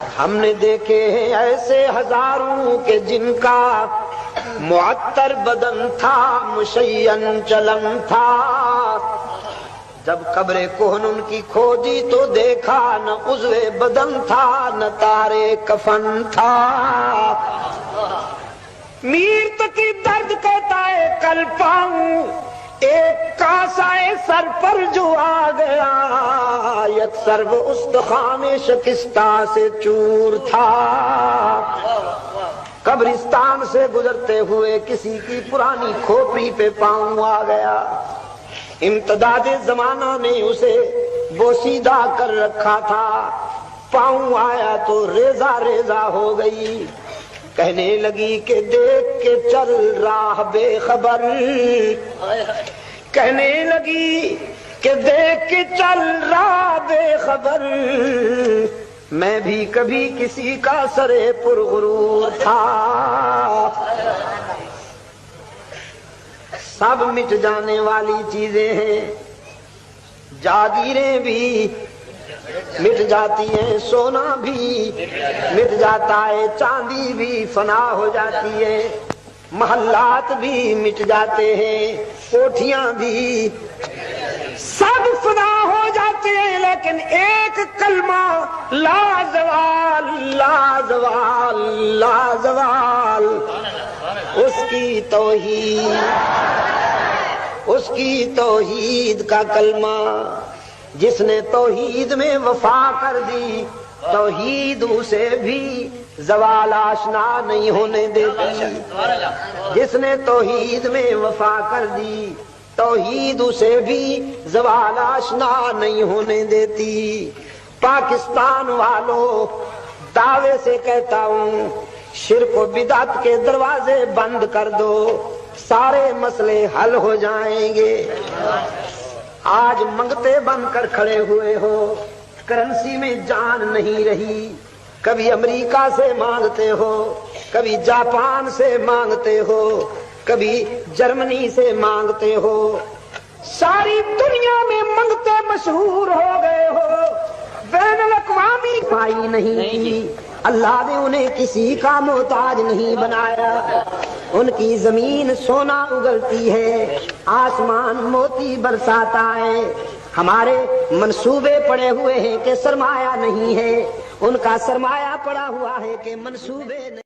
ہم نے دیکھے ہیں ایسے ہزاروں کے جن کا معطر بدن تھا، مشین چلن تھا، جب قبر کہن ان کی کھوجی تو دیکھا نہ عضو بدن تھا نہ تارے کفن تھا۔ میر تقی درد کہتا ہے کل پاؤں ایک کاسائے سر پر جو آ گیا، یک سرو استخوان شکستہ سے چور تھا۔ قبرستان سے گزرتے ہوئے کسی کی پرانی کھوپڑی پہ پاؤں آ گیا، امتداد زمانہ نے اسے بوسیدہ کر رکھا تھا، پاؤں آیا تو ریزہ ریزہ ہو گئی، کہنے لگی کہ دیکھ کے چل راہ بے خبر، کہنے لگی کہ دیکھ کے چل راہ بے خبر، میں بھی کبھی کسی کا سرے پرغرور تھا۔ سب مٹ جانے والی چیزیں ہیں، جاگیریں بھی مٹ جاتی ہیں، سونا بھی مٹ جاتا ہے، چاندی بھی فنا ہو جاتی ہے، محلات بھی مٹ جاتے ہیں، کوٹھیاں بھی سب فنا ہو جاتے ہیں، لیکن ایک کلمہ لا زوال لا زوال لا زوال، اس کی توحید کا کلمہ، جس نے توحید میں وفا کر دی، توحید اسے بھی زوال آشنا نہیں ہونے دیتی، جس نے توحید میں وفا کر دی، توحید اسے بھی زوال آشنا نہیں ہونے دیتی۔ پاکستان والوں، دعوے سے کہتا ہوں شرک و بدعت کے دروازے بند کر دو، سارے مسئلے حل ہو جائیں گے۔ آج منگتے بن کر کھڑے ہوئے ہو، کرنسی میں جان نہیں رہی، کبھی امریکہ سے مانگتے ہو، کبھی جاپان سے مانگتے ہو، کبھی جرمنی سے مانگتے ہو، ساری دنیا میں منگتے مشہور ہو گئے ہو، بین الاقوامی پائی نہیں، اللہ نے انہیں کسی کا محتاج نہیں بنایا، ان کی زمین سونا اگلتی ہے، آسمان موتی برساتا ہے، ہمارے منصوبے پڑے ہوئے ہیں کہ سرمایہ نہیں ہے، ان کا سرمایہ پڑا ہوا ہے کہ منصوبے نہیں۔